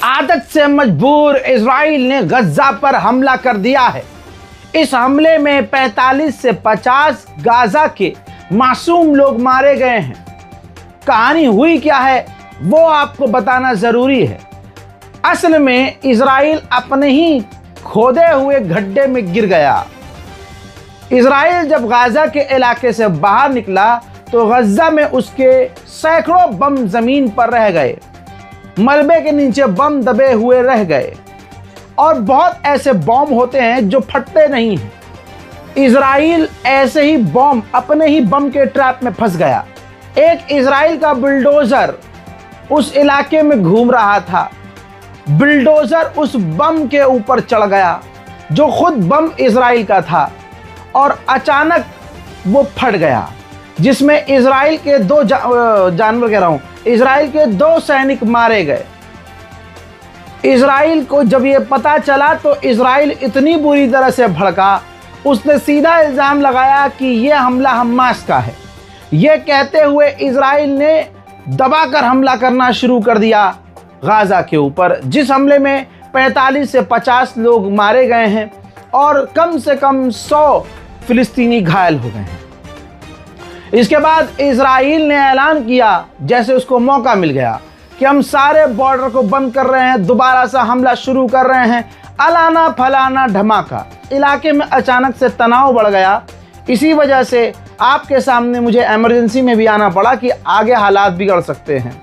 आदत से मजबूर इजराइल ने गज्जा पर हमला कर दिया है। इस हमले में 45 से 50 गाजा के मासूम लोग मारे गए हैं। कहानी हुई क्या है वो आपको बताना जरूरी है। असल में इजराइल अपने ही खोदे हुए गड्ढे में गिर गया। इजराइल जब गाजा के इलाके से बाहर निकला तो गज्जा में उसके सैकड़ों बम जमीन पर रह गए, मलबे के नीचे बम दबे हुए रह गए। और बहुत ऐसे बम होते हैं जो फटते नहीं हैं। इजराइल ऐसे ही बम अपने ही बम के ट्रैप में फंस गया। एक इजराइल का बुलडोजर उस इलाके में घूम रहा था। बुलडोजर उस बम के ऊपर चढ़ गया जो खुद बम इजराइल का था और अचानक वो फट गया, जिसमें इजराइल के इजराइल के 2 सैनिक मारे गए। इजराइल को जब ये पता चला तो इजराइल इतनी बुरी तरह से भड़का, उसने सीधा इल्ज़ाम लगाया कि यह हमला हमास का है। यह कहते हुए इजराइल ने दबाकर हमला करना शुरू कर दिया गाजा के ऊपर, जिस हमले में 45 से 50 लोग मारे गए हैं और कम से कम 100 फिलिस्तीनी घायल हो गए हैं। इसके बाद इजराइल ने ऐलान किया, जैसे उसको मौका मिल गया, कि हम सारे बॉर्डर को बंद कर रहे हैं, दोबारा से हमला शुरू कर रहे हैं। अलाना फलाना धमाका। इलाके में अचानक से तनाव बढ़ गया। इसी वजह से आपके सामने मुझे इमरजेंसी में भी आना पड़ा कि आगे हालात बिगड़ सकते हैं।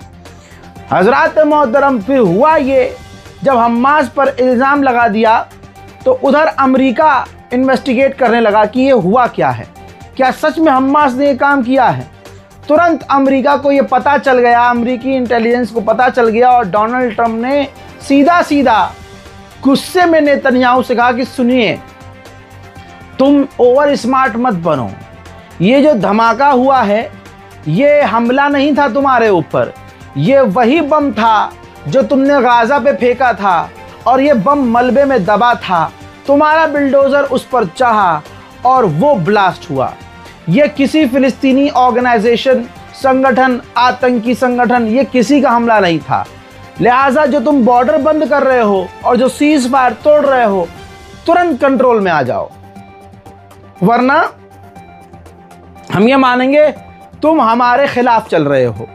हजरात मोहतरम, फिर हुआ ये, जब हमास पर इल्ज़ाम लगा दिया तो उधर अमेरिका इन्वेस्टिगेट करने लगा कि ये हुआ क्या है, क्या सच में हमास ने ये काम किया है। तुरंत अमेरिका को ये पता चल गया, अमेरिकी इंटेलिजेंस को पता चल गया और डोनाल्ड ट्रंप ने सीधा गुस्से में नेतन्याहू से कहा कि सुनिए, तुम ओवर स्मार्ट मत बनो। ये जो धमाका हुआ है ये हमला नहीं था तुम्हारे ऊपर, ये वही बम था जो तुमने गाजा पे फेंका था और ये बम मलबे में दबा था। तुम्हारा बिल्डोजर उस पर चढ़ा और वो ब्लास्ट हुआ। ये किसी फिलिस्तीनी ऑर्गेनाइजेशन, संगठन, आतंकी संगठन, ये किसी का हमला नहीं था। लिहाजा जो तुम बॉर्डर बंद कर रहे हो और जो सीज फायर तोड़ रहे हो, तुरंत कंट्रोल में आ जाओ, वरना हम ये मानेंगे तुम हमारे खिलाफ चल रहे हो।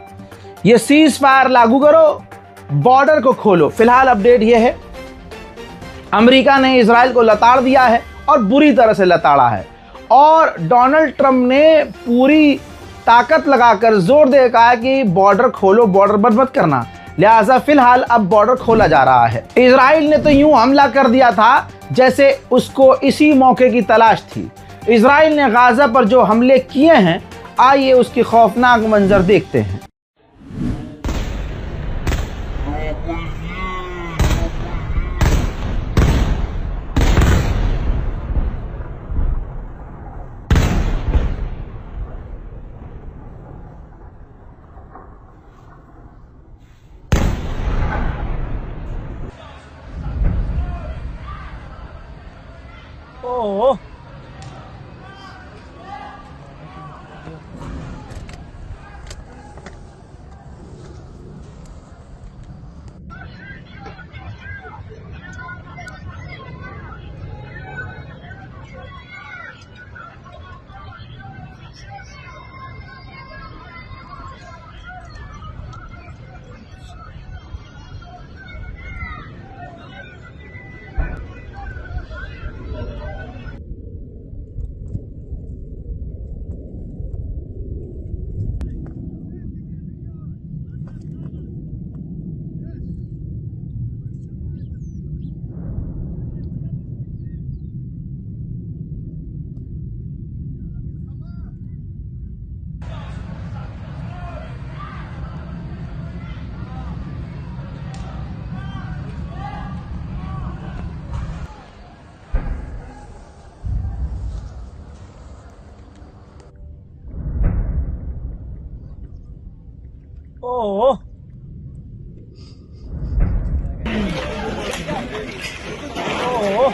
ये सीज फायर लागू करो, बॉर्डर को खोलो। फिलहाल अपडेट ये है, अमेरिका ने इजराइल को लताड़ दिया है और बुरी तरह से लताड़ा है और डोनाल्ड ट्रंप ने पूरी ताकत लगाकर जोर दे कहा कि बॉर्डर खोलो, बॉर्डर बंद मत करना। लिहाजा फिलहाल अब बॉर्डर खोला जा रहा है। इजराइल ने तो यूं हमला कर दिया था जैसे उसको इसी मौके की तलाश थी। इजराइल ने गाजा पर जो हमले किए हैं, आइए उसकी खौफनाक मंजर देखते हैं। ओह, ओह, ओह,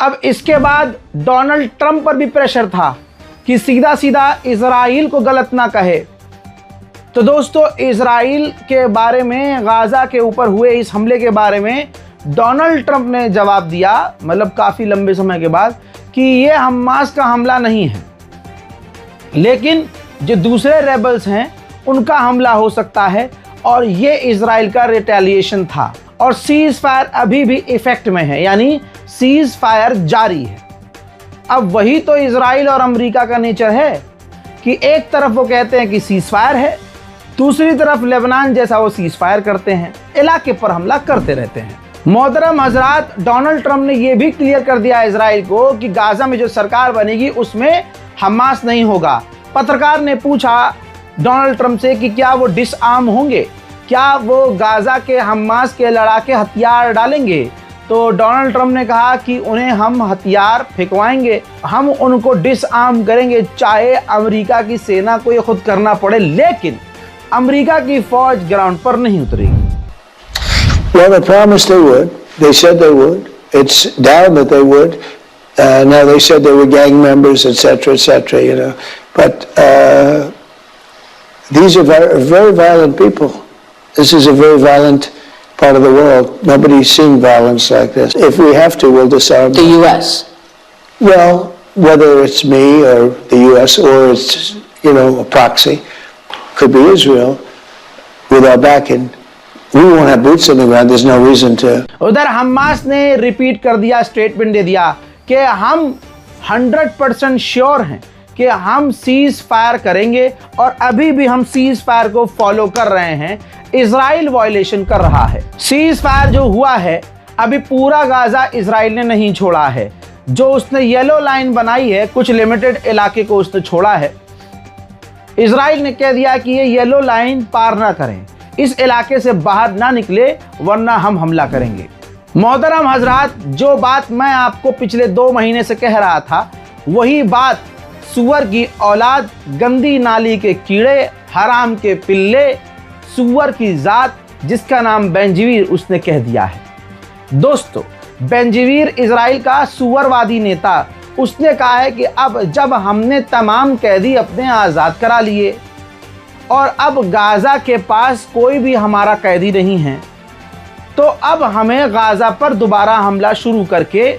अब इसके बाद डोनाल्ड ट्रंप पर भी प्रेशर था कि सीधा सीधा इजराइल को गलत ना कहे। तो दोस्तों, इजराइल के बारे में, गाजा के ऊपर हुए इस हमले के बारे में डोनाल्ड ट्रंप ने जवाब दिया, मतलब काफ़ी लंबे समय के बाद, कि ये हमास का हमला नहीं है, लेकिन जो दूसरे रेबल्स हैं उनका हमला हो सकता है और ये इजराइल का रिटेलिएशन था। और सीज फायर अभी भी इफेक्ट में है, यानी सीज फायर जारी है। अब वही तो इजराइल और अमेरिका का नेचर है कि एक तरफ वो कहते हैं कि सीज फायर है, दूसरी तरफ लेबनान जैसा वो सीज फायर करते हैं, इलाके पर हमला करते रहते हैं। मोहतरम हजरात, डोनाल्ड ट्रंप ने यह भी क्लियर कर दिया इजराइल को कि गाजा में जो सरकार बनेगी उसमें हमास नहीं होगा। पत्रकार ने पूछा डोनाल्ड ट्रंप से कि क्या वो डिसआर्म होंगे, क्या वो गाजा के हमास के लड़ाके हथियार डालेंगे। तो डोनाल्ड ट्रंप ने कहा कि उन्हें हम हथियार फेंकवाएंगे, हम उनको डिसआर्म करेंगे, चाहे अमेरिका की सेना को ये खुद करना पड़े, लेकिन अमेरिका की फौज ग्राउंड पर नहीं उतरेगी। Well, they promised they would. They said they would. It's down that they would. Now they said they were gang members, etc., you know. But these are very, very violent people. This is a very violent part of the world. Nobody's seen violence like this. If we have to, we'll disarm the them. U.S. Well, whether it's me or the U.S. or it's, you know, a proxy, could be Israel, with our backing. We won't have boots on the ground. There's no reason to. उधर Hamas ने repeat कर दिया, statement दे दिया कि हम 100% sure हैं कि हम सीज फायर करेंगे और अभी भी हम सीज फायर को फॉलो कर रहे हैं। इजराइल वायलेशन कर रहा है। सीज फायर जो हुआ है, अभी पूरा गाजा इजराइल ने नहीं छोड़ा है। जो उसने येलो लाइन बनाई है, कुछ लिमिटेड इलाके को उसने छोड़ा है। इजराइल ने कह दिया कि ये येलो लाइन पार ना करें, इस इलाके से बाहर ना निकले, वरना हम हमला करेंगे। मोहतरम हजरात, जो बात मैं आपको पिछले 2 महीने से कह रहा था, वही बात सुअर की औलाद, गंदी नाली के कीड़े, हराम के पिल्ले, सुअर की जात जिसका नाम बेंजीवीर, उसने कह दिया है। दोस्तों, बेंजीवीर इजराइल का सुअरवादी नेता उसने कहा है कि अब जब हमने तमाम कैदी अपने आज़ाद करा लिए और अब गाज़ा के पास कोई भी हमारा कैदी नहीं है, तो अब हमें गाज़ा पर दोबारा हमला शुरू करके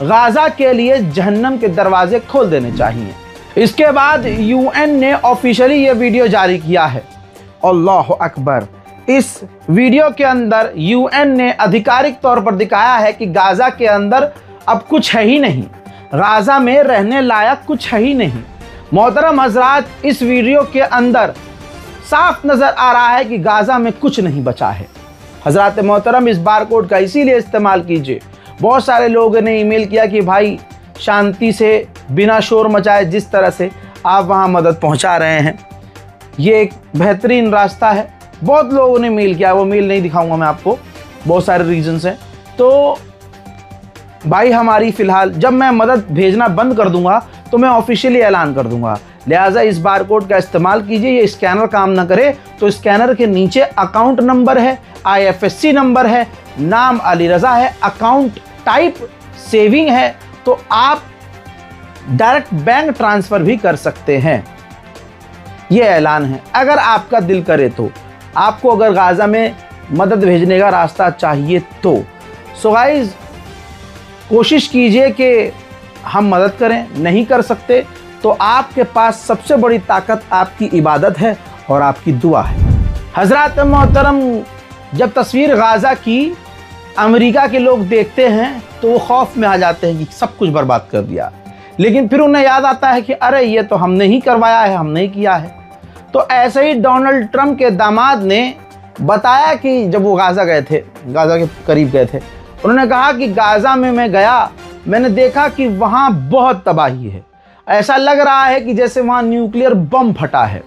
गाज़ा के लिए जहन्नम के दरवाजे खोल देने चाहिए। इसके बाद यूएन ने ऑफिशियली ये वीडियो जारी किया है। अल्लाह अकबर। इस वीडियो के अंदर यूएन ने आधिकारिक तौर पर दिखाया है कि गाज़ा के अंदर अब कुछ है ही नहीं, गाज़ा में रहने लायक कुछ है ही नहीं। मोहतरम हज़रात, इस वीडियो के अंदर साफ नज़र आ रहा है कि गाज़ा में कुछ नहीं बचा है। हज़रात मोहतरम, इस बारकोड का इसीलिए इस्तेमाल कीजिए। बहुत सारे लोगों ने ईमेल किया कि भाई शांति से बिना शोर मचाए जिस तरह से आप वहाँ मदद पहुँचा रहे हैं, ये एक बेहतरीन रास्ता है। बहुत लोगों ने मेल किया, वो मेल नहीं दिखाऊंगा मैं आपको, बहुत सारे रीजंस हैं। तो भाई हमारी फ़िलहाल जब मैं मदद भेजना बंद कर दूंगा तो मैं ऑफिशियली ऐलान कर दूंगा, लिहाजा इस बारकोड का इस्तेमाल कीजिए। ये स्कैनर काम ना करे तो स्कैनर के नीचे अकाउंट नंबर है, IFSC नंबर है, नाम अली रज़ा है, अकाउंट टाइप सेविंग है, तो आप डायरेक्ट बैंक ट्रांसफ़र भी कर सकते हैं। ये ऐलान है। अगर आपका दिल करे तो आपको अगर गाज़ा में मदद भेजने का रास्ता चाहिए तो सो गाइस कोशिश कीजिए कि हम मदद करें। नहीं कर सकते तो आपके पास सबसे बड़ी ताकत आपकी इबादत है और आपकी दुआ है। हज़रात मोहतरम, जब तस्वीर गाज़ा की अमेरिका के लोग देखते हैं तो वो खौफ में आ जाते हैं कि सब कुछ बर्बाद कर दिया, लेकिन फिर उन्हें याद आता है कि अरे ये तो हमने ही करवाया है, हमने ही किया है। तो ऐसे ही डोनाल्ड ट्रंप के दामाद ने बताया कि जब वो गाज़ा गए थे, गाज़ा के करीब गए थे, उन्होंने कहा कि गाज़ा में मैं गया, मैंने देखा कि वहाँ बहुत तबाही है, ऐसा लग रहा है कि जैसे वहाँ न्यूक्लियर बम फटा है।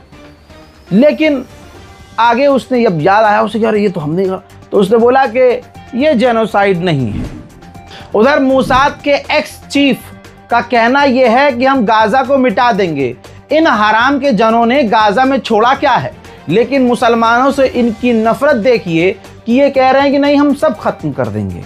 लेकिन आगे उसने जब याद आया उसे, यार ये तो हमने कहा, तो उसने बोला कि ये जेनोसाइड नहीं है। उधर मोसाद के एक्स चीफ का कहना यह है कि हम गाज़ा को मिटा देंगे। इन हराम के जनों ने गाज़ा में छोड़ा क्या है, लेकिन मुसलमानों से इनकी नफरत देखिए कि ये कह रहे हैं कि नहीं हम सब खत्म कर देंगे।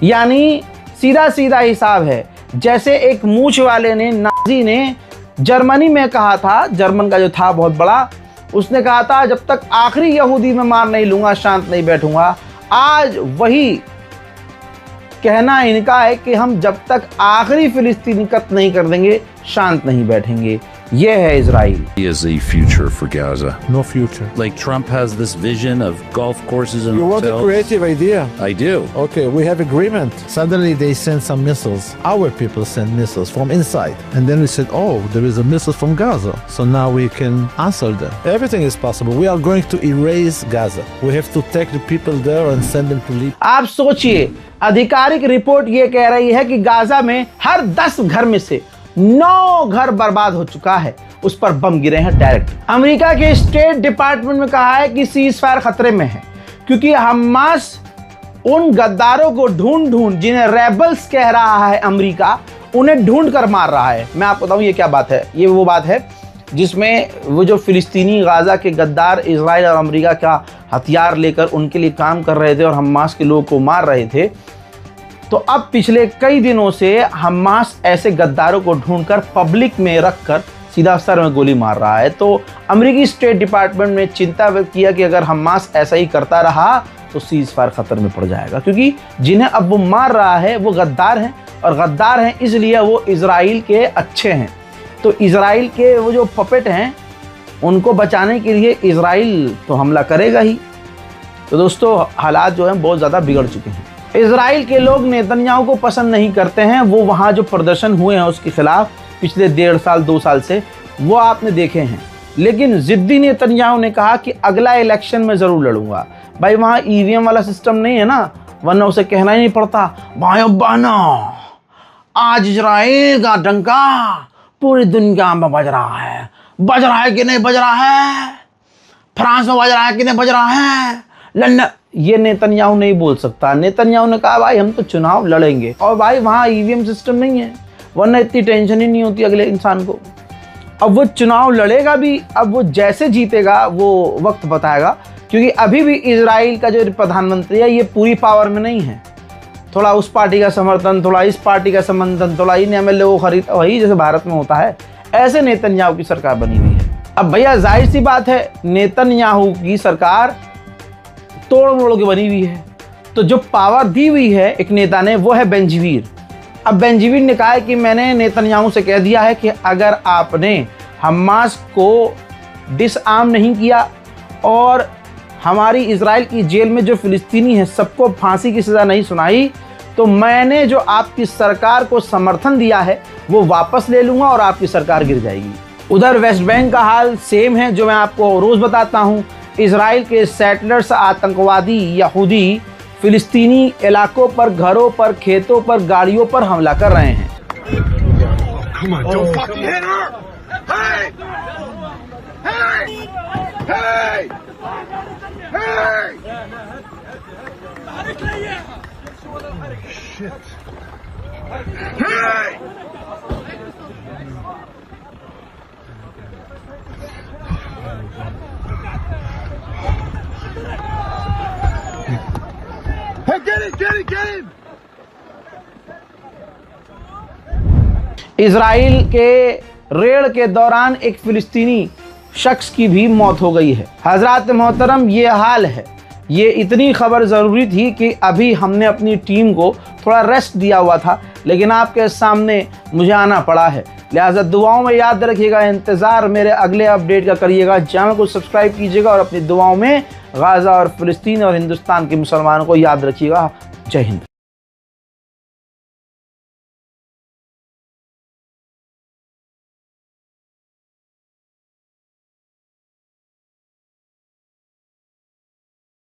यानी सीधा सीधा हिसाब है। जैसे एक मूछ वाले ने, नाजी ने जर्मनी में कहा था, जर्मन का जो था बहुत बड़ा, उसने कहा था जब तक आखिरी यहूदी में मार नहीं लूँगा शांत नहीं बैठूँगा। आज वही कहना इनका है कि हम जब तक आखिरी फिलिस्तीनी कत्ल नहीं कर देंगे शांत नहीं बैठेंगे। ये है Israel. Is a future for Gaza. No future. Like Trump has this vision of golf courses and You want a hotels. creative idea? I do. Okay, we have agreement. Suddenly they send some missiles. Our people send missiles from inside. And then we said, oh, there is a missile from Gaza. So now we can answer them. Everything is possible. We are going to erase Gaza. We have to take the people there and send them to live. आप सोचिए, आधिकारिक report ये कह रही है कि Gaza में हर 10 घर में से 9 घर बर्बाद हो चुका है, उस पर बम गिरे हैं डायरेक्ट। अमेरिका के स्टेट डिपार्टमेंट में कहा है कि सीज फायर खतरे में है, क्योंकि हमास उन गद्दारों को ढूंढ जिन्हें रेबल्स कह रहा है अमेरिका, उन्हें ढूंढ कर मार रहा है। मैं आपको बताऊं ये क्या बात है। ये वो बात है जिसमें वो जो फिलिस्तीनी गाज़ा के गद्दार इजराइल और अमेरिका का हथियार लेकर उनके लिए काम कर रहे थे और हमास के लोगों को मार रहे थे, तो अब पिछले कई दिनों से हमास ऐसे गद्दारों को ढूंढकर पब्लिक में रखकर सीधा सर में गोली मार रहा है। तो अमेरिकी स्टेट डिपार्टमेंट ने चिंता व्यक्त किया कि अगर हमास ऐसा ही करता रहा तो सीज फायर खतरे में पड़ जाएगा, क्योंकि जिन्हें अब वो मार रहा है वो गद्दार हैं, और गद्दार हैं इसलिए वो इजराइल के अच्छे हैं। तो इजराइल के वो जो पपेट हैं उनको बचाने के लिए इजराइल तो हमला करेगा ही। तो दोस्तों हालात जो हैं बहुत ज़्यादा बिगड़ चुके हैं। इजराइल के लोग नेतन्याहू को पसंद नहीं करते हैं। वो वहाँ जो प्रदर्शन हुए हैं उसके खिलाफ पिछले 1.5 साल 2 साल से वो आपने देखे हैं, लेकिन ज़िद्दी नेतन्याहू ने कहा कि अगला इलेक्शन में ज़रूर लड़ूंगा। भाई वहाँ EVM वाला सिस्टम नहीं है ना, वरना उसे कहना ही नहीं पड़ता, भाइयों बहनों आज इजराइल का डंका पूरी दुनिया में बज रहा है। बज रहा है कि नहीं बज रहा है, फ्रांस में बज रहा है कि नहीं बज रहा है, लंदन। ये नेतन्याहू नहीं बोल सकता। नेतन्याहू ने कहा भाई हम तो चुनाव लड़ेंगे, और भाई वहाँ EVM सिस्टम नहीं है, वरना इतनी टेंशन ही नहीं होती अगले इंसान को। अब वो चुनाव लड़ेगा भी, अब वो जैसे जीतेगा वो वक्त बताएगा, क्योंकि अभी भी इजराइल का जो प्रधानमंत्री है ये पूरी पावर में नहीं है। थोड़ा उस पार्टी का समर्थन, थोड़ा इस पार्टी का समर्थन, थोड़ा इन एमएलए को खरीद, वही जैसे भारत में होता है, ऐसे नेतन्याहू की सरकार बनी हुई है। अब भैया जाहिर सी बात है, नेतन्याहू की सरकार तोड़ मोड़ के बनी हुई है, तो जो पावर दी हुई है एक नेता ने, वो है बेंजीवीर। अब बेंजीवीर ने कहा है कि मैंने नेतन्याहू से कह दिया है कि अगर आपने हमास को डिसआर्म नहीं किया और हमारी इजराइल की जेल में जो फिलिस्तीनी हैं सबको फांसी की सज़ा नहीं सुनाई, तो मैंने जो आपकी सरकार को समर्थन दिया है वो वापस ले लूँगा और आपकी सरकार गिर जाएगी। उधर वेस्ट बैंक का हाल सेम है, जो मैं आपको रोज़ बताता हूँ। इजराइल के सेटलर्स, आतंकवादी यहूदी फिलिस्तीनी इलाकों पर, घरों पर, खेतों पर, गाड़ियों पर हमला कर रहे हैं। Hey, get him! इजराइल के रेड के दौरान एक फिलिस्तीनी शख्स की भी मौत हो गई है। हजरात मोहतरम, ये हाल है। ये इतनी खबर ज़रूरी थी कि अभी हमने अपनी टीम को थोड़ा रेस्ट दिया हुआ था, लेकिन आपके सामने मुझे आना पड़ा है। लिहाजा दुआओं में याद रखिएगा, इंतज़ार मेरे अगले अपडेट का करिएगा, चैनल को सब्सक्राइब कीजिएगा और अपनी दुआओं में गाज़ा और फ़िलिस्तीन और हिंदुस्तान के मुसलमानों को याद रखिएगा। जय हिंद।